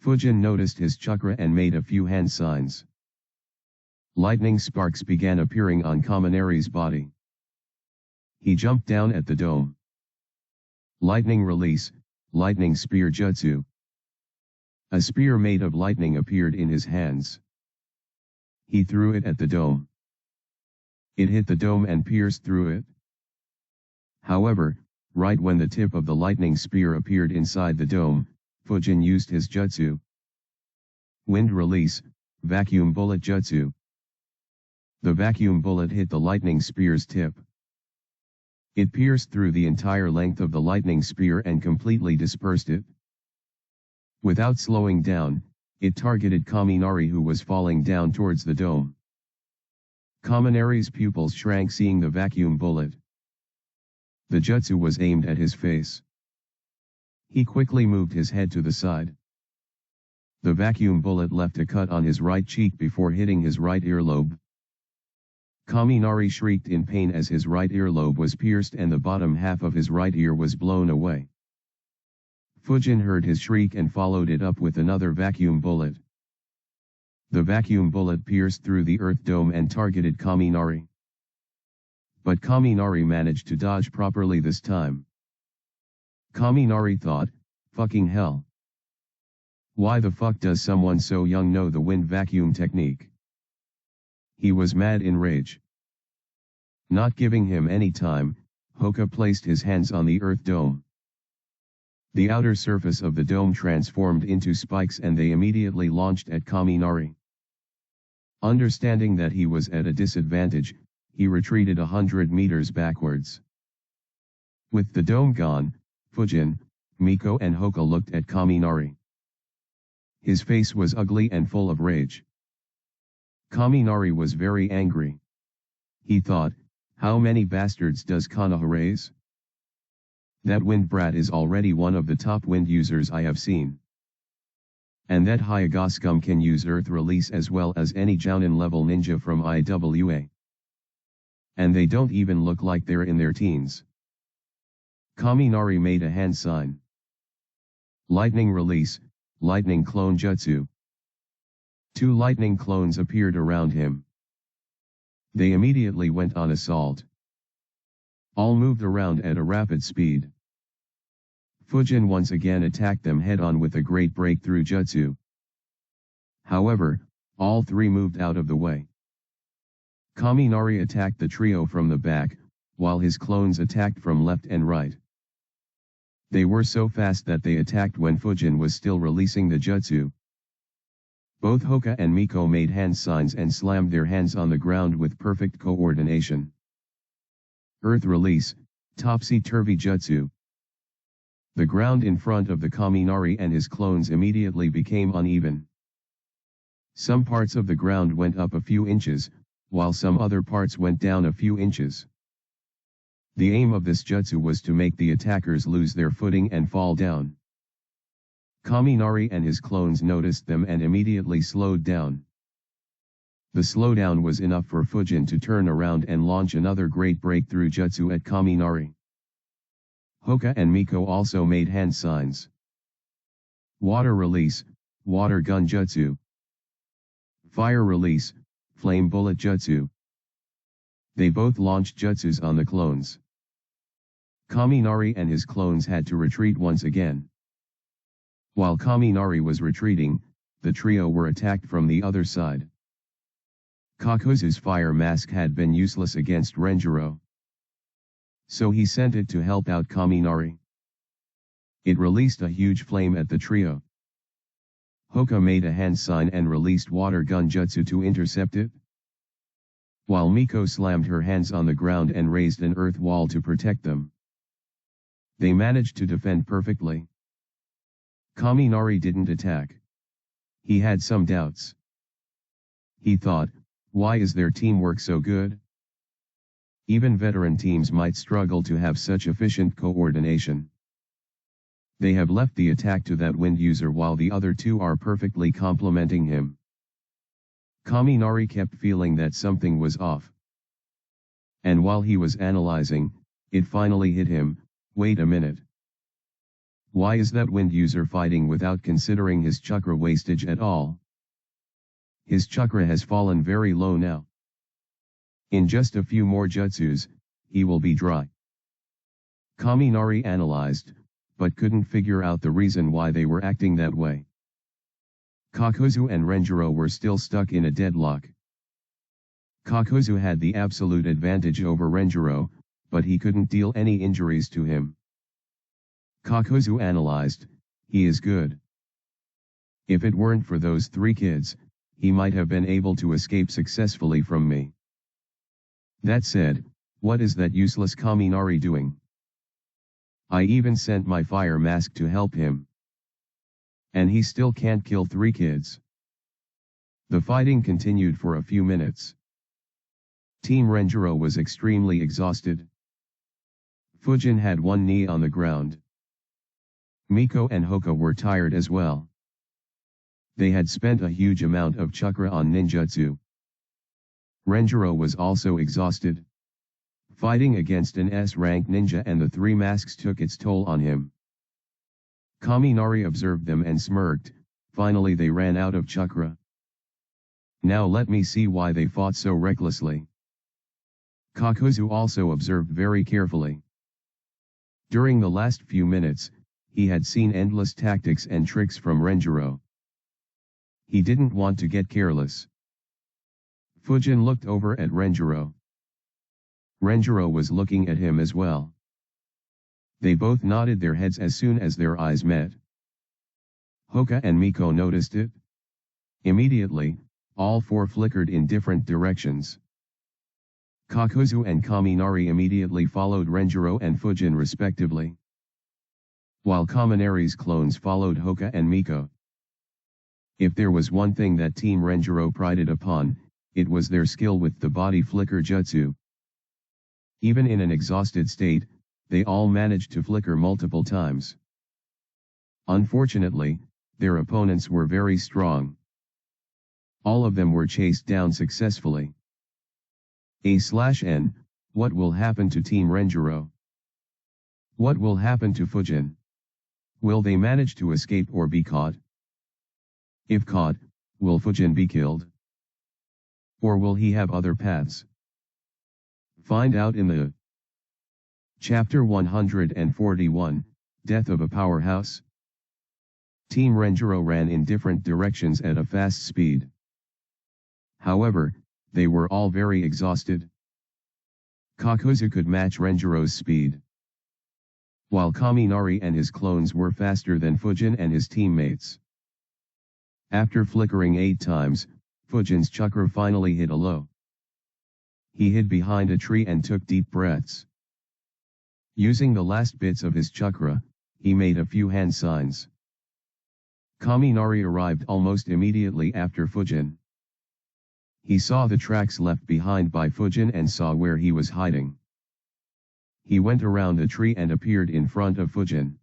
Speaker 1: Fujin noticed his chakra and made a few hand signs. Lightning sparks began appearing on Kaminari's body. He jumped down at the dome. Lightning release, lightning spear jutsu. A spear made of lightning appeared in his hands. He threw it at the dome. It hit the dome and pierced through it. However, right when the tip of the lightning spear appeared inside the dome, Fujin used his jutsu. Wind release, vacuum bullet jutsu. The vacuum bullet hit the lightning spear's tip. It pierced through the entire length of the lightning spear and completely dispersed it. Without slowing down, it targeted Kaminari, who was falling down towards the dome. Kaminari's pupils shrank seeing the vacuum bullet. The jutsu was aimed at his face. He quickly moved his head to the side. The vacuum bullet left a cut on his right cheek before hitting his right earlobe. Kaminari shrieked in pain as his right earlobe was pierced and the bottom half of his right ear was blown away. Fujin heard his shriek and followed it up with another vacuum bullet. The vacuum bullet pierced through the earth dome and targeted Kaminari. But Kaminari managed to dodge properly this time. Kaminari thought, fucking hell. Why the fuck does someone so young know the wind vacuum technique? He was mad in rage. Not giving him any time, Hoka placed his hands on the earth dome. The outer surface of the dome transformed into spikes and they immediately launched at Kaminari. Understanding that he was at a disadvantage, he retreated 100 meters backwards. With the dome gone, Fujin, Miko and Hoka looked at Kaminari. His face was ugly and full of rage. Kaminari was very angry. He thought, how many bastards does Konoha raise? That wind brat is already one of the top wind users I have seen. And that Hyuga scum can use earth release as well as any Jounin level ninja from IWA. And they don't even look like they're in their teens. Kaminari made a hand sign. Lightning release, lightning clone jutsu. 2 lightning clones appeared around him. They immediately went on assault. All moved around at a rapid speed. Fujin once again attacked them head-on with a great breakthrough jutsu. However, all 3 moved out of the way. Kaminari attacked the trio from the back, while his clones attacked from left and right. They were so fast that they attacked when Fujin was still releasing the jutsu. Both Hoka and Miko made hand signs and slammed their hands on the ground with perfect coordination. Earth release, topsy-turvy jutsu. The ground in front of the Kaminari and his clones immediately became uneven. Some parts of the ground went up a few inches, while some other parts went down a few inches. The aim of this jutsu was to make the attackers lose their footing and fall down. Kaminari and his clones noticed them and immediately slowed down. The slowdown was enough for Fujin to turn around and launch another great breakthrough jutsu at Kaminari. Hoka and Miko also made hand signs. Water release, water gun jutsu. Fire release, flame bullet jutsu. They both launched jutsus on the clones. Kaminari and his clones had to retreat once again. While Kaminari was retreating, the trio were attacked from the other side. Kakuzu's fire mask had been useless against Renjiro. So he sent it to help out Kaminari. It released a huge flame at the trio. Hoka made a hand sign and released water gun jutsu to intercept it. While Miko slammed her hands on the ground and raised an earth wall to protect them. They managed to defend perfectly. Kaminari didn't attack. He had some doubts. He thought, why is their teamwork so good? Even veteran teams might struggle to have such efficient coordination. They have left the attack to that wind user while the other 2 are perfectly complementing him. Kaminari kept feeling that something was off. And while he was analyzing, it finally hit him, wait a minute. Why is that wind user fighting without considering his chakra wastage at all? His chakra has fallen very low now. In just a few more jutsus, he will be dry. Kaminari analyzed, but couldn't figure out the reason why they were acting that way. Kakuzu and Renjiro were still stuck in a deadlock. Kakuzu had the absolute advantage over Renjiro, but he couldn't deal any injuries to him. Kakuzu analyzed, he is good. If it weren't for those 3 kids, he might have been able to escape successfully from me. That said, what is that useless Kaminari doing? I even sent my fire mask to help him. And he still can't kill 3 kids. The fighting continued for a few minutes. Team Renjiro was extremely exhausted. Fujin had one knee on the ground. Miko and Hoka were tired as well. They had spent a huge amount of chakra on ninjutsu. Renjiro was also exhausted. Fighting against an S-rank ninja and the 3 masks took its toll on him. Kaminari observed them and smirked, finally they ran out of chakra. Now let me see why they fought so recklessly. Kakuzu also observed very carefully. During the last few minutes, he had seen endless tactics and tricks from Renjiro. He didn't want to get careless. Fujin looked over at Renjiro. Renjiro was looking at him as well. They both nodded their heads as soon as their eyes met. Hoka and Miko noticed it. Immediately, all 4 flickered in different directions. Kakuzu and Kaminari immediately followed Renjiro and Fujin respectively, while Kaminari's clones followed Hoka and Miko. If there was one thing that Team Renjiro prided upon, it was their skill with the body flicker jutsu. Even in an exhausted state, they all managed to flicker multiple times. Unfortunately, their opponents were very strong. All of them were chased down successfully. A/N, what will happen to Team Renjiro? What will happen to Fujin? Will they manage to escape or be caught? If caught, will Fujin be killed? Or will he have other paths? Find out in the Chapter 141, Death of a Powerhouse. Team Renjiro ran in different directions at a fast speed. However, they were all very exhausted. Kakuzu could match Renjiro's speed, while Kaminari and his clones were faster than Fujin and his teammates. After flickering 8 times, Fujin's chakra finally hit a low. He hid behind a tree and took deep breaths. Using the last bits of his chakra, he made a few hand signs. Kaminari arrived almost immediately after Fujin. He saw the tracks left behind by Fujin and saw where he was hiding. He went around a tree and appeared in front of Fujin.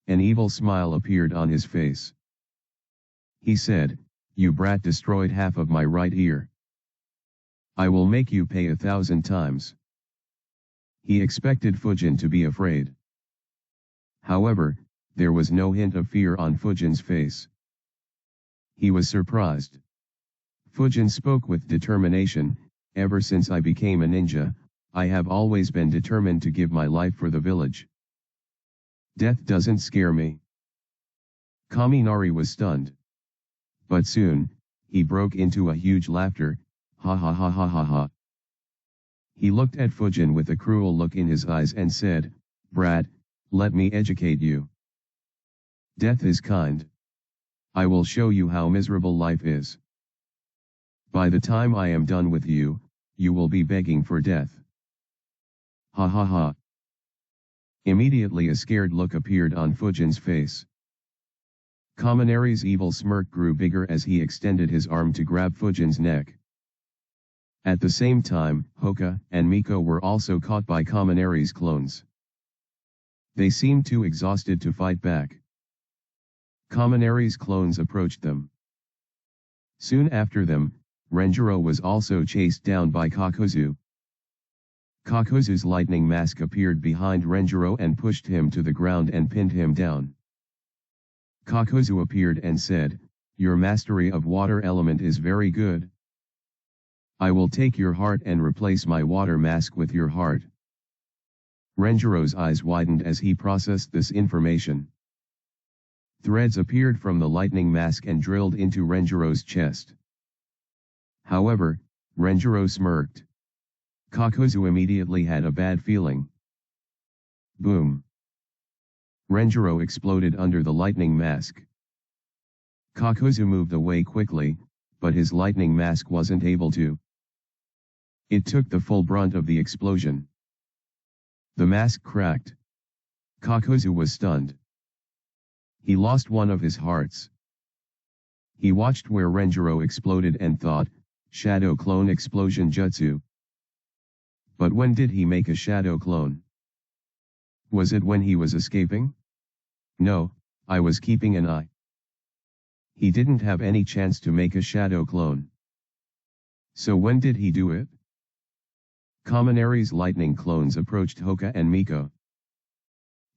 Speaker 1: An evil smile appeared on his face. He said, "You brat destroyed half of my right ear. I will make you pay 1,000 times." He expected Fujin to be afraid. However, there was no hint of fear on Fujin's face. He was surprised. Fujin spoke with determination, "Ever since I became a ninja, I have always been determined to give my life for the village. Death doesn't scare me." Kaminari was stunned. But soon, he broke into a huge laughter, "Ha ha ha ha ha ha." He looked at Fujin with a cruel look in his eyes and said, "Brat, let me educate you. Death is kind. I will show you how miserable life is. By the time I am done with you, you will be begging for death." Ha ha ha. Immediately a scared look appeared on Fujin's face. Kaminari's evil smirk grew bigger as he extended his arm to grab Fujin's neck. At the same time, Hoka and Miko were also caught by Kaminari's clones. They seemed too exhausted to fight back. Kaminari's clones approached them. Soon after them, Renjiro was also chased down by Kakuzu. Kakuzu's lightning mask appeared behind Renjiro and pushed him to the ground and pinned him down. Kakuzu appeared and said, "Your mastery of water element is very good. I will take your heart and replace my water mask with your heart." Renjiro's eyes widened as he processed this information. Threads appeared from the lightning mask and drilled into Renjiro's chest. However, Renjiro smirked. Kakuzu immediately had a bad feeling. Boom! Renjiro exploded under the lightning mask. Kakuzu moved away quickly, but his lightning mask wasn't able to. It took the full brunt of the explosion. The mask cracked. Kakuzu was stunned. He lost one of his hearts. He watched where Renjiro exploded and thought, "Shadow clone explosion jutsu." But when did he make a shadow clone? Was it when he was escaping? No, I was keeping an eye. He didn't have any chance to make a shadow clone. So when did he do it? Kaminari's lightning clones approached Hoka and Miko.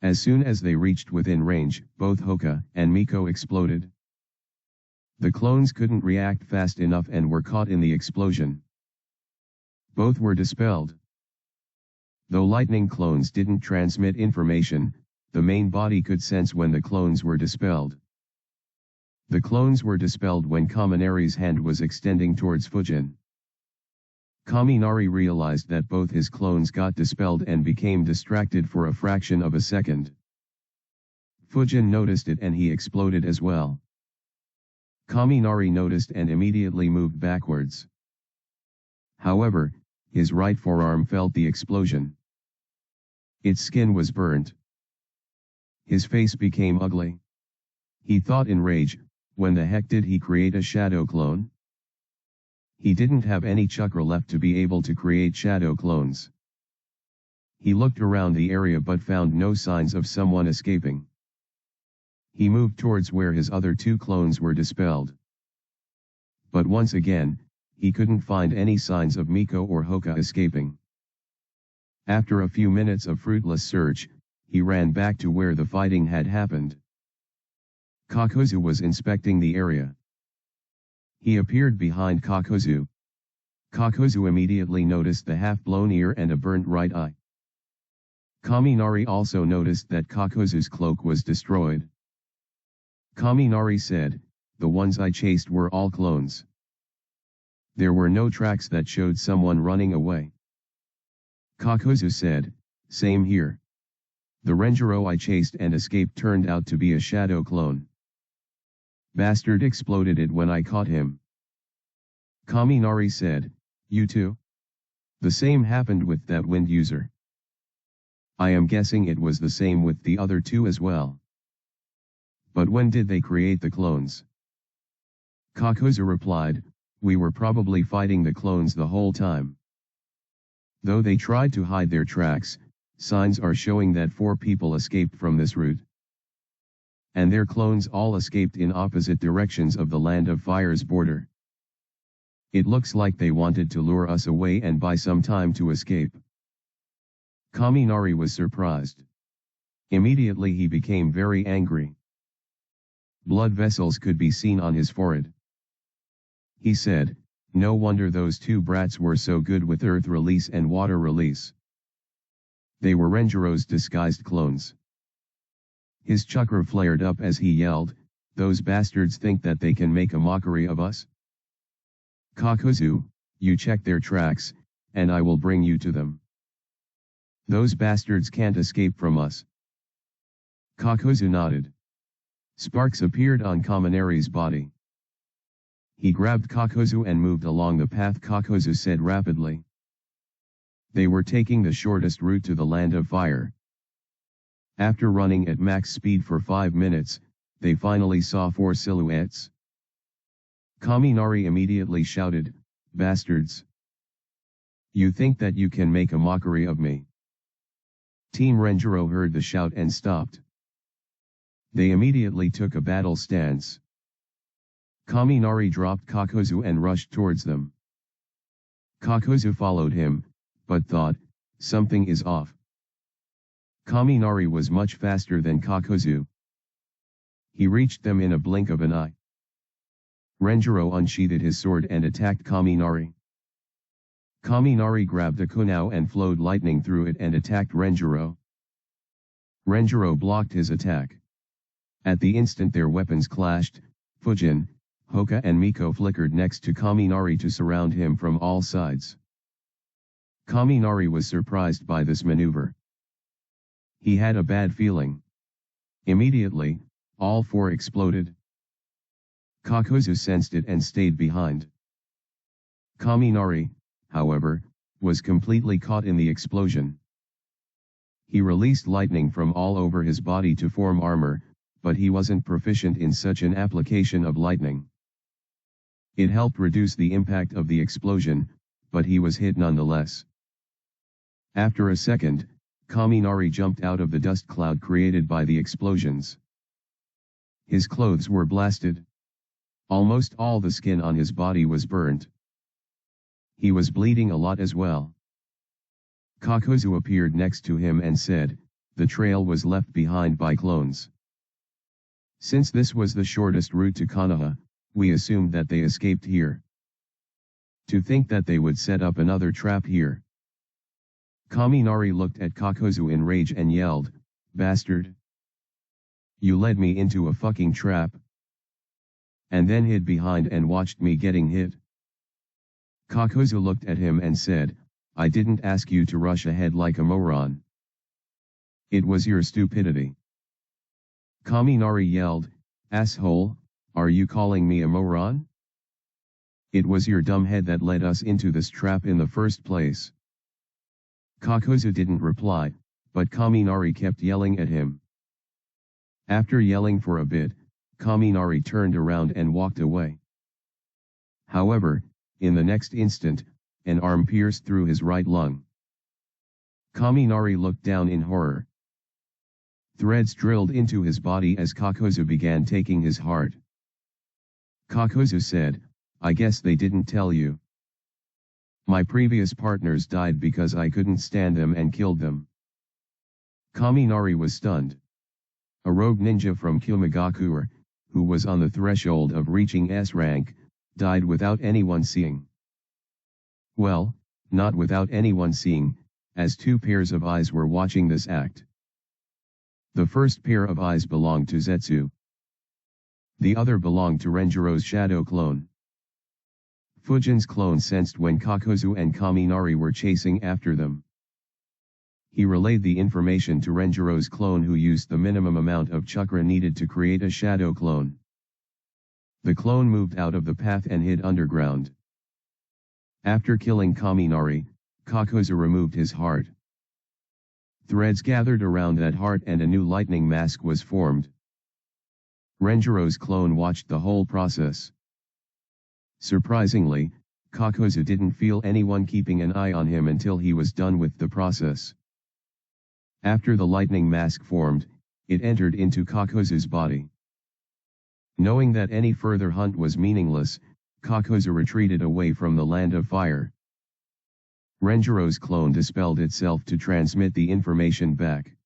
Speaker 1: As soon as they reached within range, both Hoka and Miko exploded. The clones couldn't react fast enough and were caught in the explosion. Both were dispelled. Though lightning clones didn't transmit information, the main body could sense when the clones were dispelled. The clones were dispelled when Kaminari's hand was extending towards Fujin. Kaminari realized that both his clones got dispelled and became distracted for a fraction of a second. Fujin noticed it and he exploded as well. Kaminari noticed and immediately moved backwards. However, his right forearm felt the explosion. Its skin was burnt. His face became ugly. He thought in rage, when the heck did he create a shadow clone? He didn't have any chakra left to be able to create shadow clones. He looked around the area but found no signs of someone escaping. He moved towards where his other two clones were dispelled. But once again, he couldn't find any signs of Miko or Hoka escaping. After a few minutes of fruitless search, he ran back to where the fighting had happened. Kakuzu was inspecting the area. He appeared behind Kakuzu. Kakuzu immediately noticed the half-blown ear and a burnt right eye. Kaminari also noticed that Kakuzu's cloak was destroyed. Kaminari said, "The ones I chased were all clones. There were no tracks that showed someone running away." Kakuzu said, "Same here. The Renjiro I chased and escaped turned out to be a shadow clone. Bastard exploded it when I caught him." Kaminari said, "You too? The same happened with that wind user. I am guessing it was the same with the other two as well. But when did they create the clones?" Kakuzu replied, "We were probably fighting the clones the whole time. Though they tried to hide their tracks, signs are showing that 4 people escaped from this route. And their clones all escaped in opposite directions of the Land of Fire's border. It looks like they wanted to lure us away and buy some time to escape." Kaminari was surprised. Immediately he became very angry. Blood vessels could be seen on his forehead. He said, "No wonder those 2 brats were so good with earth release and water release. They were Renjiro's disguised clones." His chakra flared up as he yelled, "Those bastards think that they can make a mockery of us? Kakuzu, you check their tracks, and I will bring you to them. Those bastards can't escape from us." Kakuzu nodded. Sparks appeared on Kaminari's body. He grabbed Kakuzu and moved along the path Kakuzu said rapidly. They were taking the shortest route to the Land of Fire. After running at max speed for 5 minutes, they finally saw 4 silhouettes. Kaminari immediately shouted, "Bastards! You think that you can make a mockery of me?" Team Renjiro heard the shout and stopped. They immediately took a battle stance. Kaminari dropped Kakuzu and rushed towards them. Kakuzu followed him, but thought, Something is off. Kaminari was much faster than Kakuzu. He reached them in a blink of an eye. Renjiro unsheathed his sword and attacked Kaminari. Kaminari grabbed a kunao and flowed lightning through it and attacked Renjiro. Renjiro blocked his attack. At the instant their weapons clashed, Fujin, Hoka and Miko flickered next to Kaminari to surround him from all sides. Kaminari was surprised by this maneuver. He had a bad feeling. Immediately, all four exploded. Kakuzu sensed it and stayed behind. Kaminari, however, was completely caught in the explosion. He released lightning from all over his body to form armor, but he wasn't proficient in such an application of lightning. It helped reduce the impact of the explosion, but he was hit nonetheless. After a second, Kaminari jumped out of the dust cloud created by the explosions. His clothes were blasted. Almost all the skin on his body was burnt. He was bleeding a lot as well. Kakuzu appeared next to him and said, "The trail was left behind by clones. Since this was the shortest route to Konoha, we assumed that they escaped here. To think that they would set up another trap here." Kaminari looked at Kakuzu in rage and yelled, "Bastard! You led me into a fucking trap. And then hid behind and watched me getting hit." Kakuzu looked at him and said, "I didn't ask you to rush ahead like a moron. It was your stupidity." Kaminari yelled, "Asshole, are you calling me a moron? It was your dumb head that led us into this trap in the first place." Kakuzu didn't reply, but Kaminari kept yelling at him. After yelling for a bit, Kaminari turned around and walked away. However, in the next instant, an arm pierced through his right lung. Kaminari looked down in horror. Threads drilled into his body as Kakuzu began taking his heart. Kakuzu said, "I guess they didn't tell you. My previous partners died because I couldn't stand them and killed them." Kaminari was stunned. A rogue ninja from Kumagakure, who was on the threshold of reaching S rank, died without anyone seeing. Well, not without anyone seeing, as two pairs of eyes were watching this act. The first pair of eyes belonged to Zetsu. The other belonged to Renjiro's shadow clone. Fujin's clone sensed when Kakuzu and Kaminari were chasing after them. He relayed the information to Renjiro's clone, who used the minimum amount of chakra needed to create a shadow clone. The clone moved out of the path and hid underground. After killing Kaminari, Kakuzu removed his heart. Threads gathered around that heart and a new lightning mask was formed. Renjiro's clone watched the whole process. Surprisingly, Kakuzu didn't feel anyone keeping an eye on him until he was done with the process. After the lightning mask formed, it entered into Kakuzu's body. Knowing that any further hunt was meaningless, Kakuzu retreated away from the land of fire. Renjiro's clone dispelled itself to transmit the information back.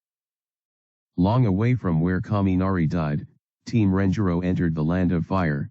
Speaker 1: Long away from where Kaminari died, Team Renjiro entered the land of fire.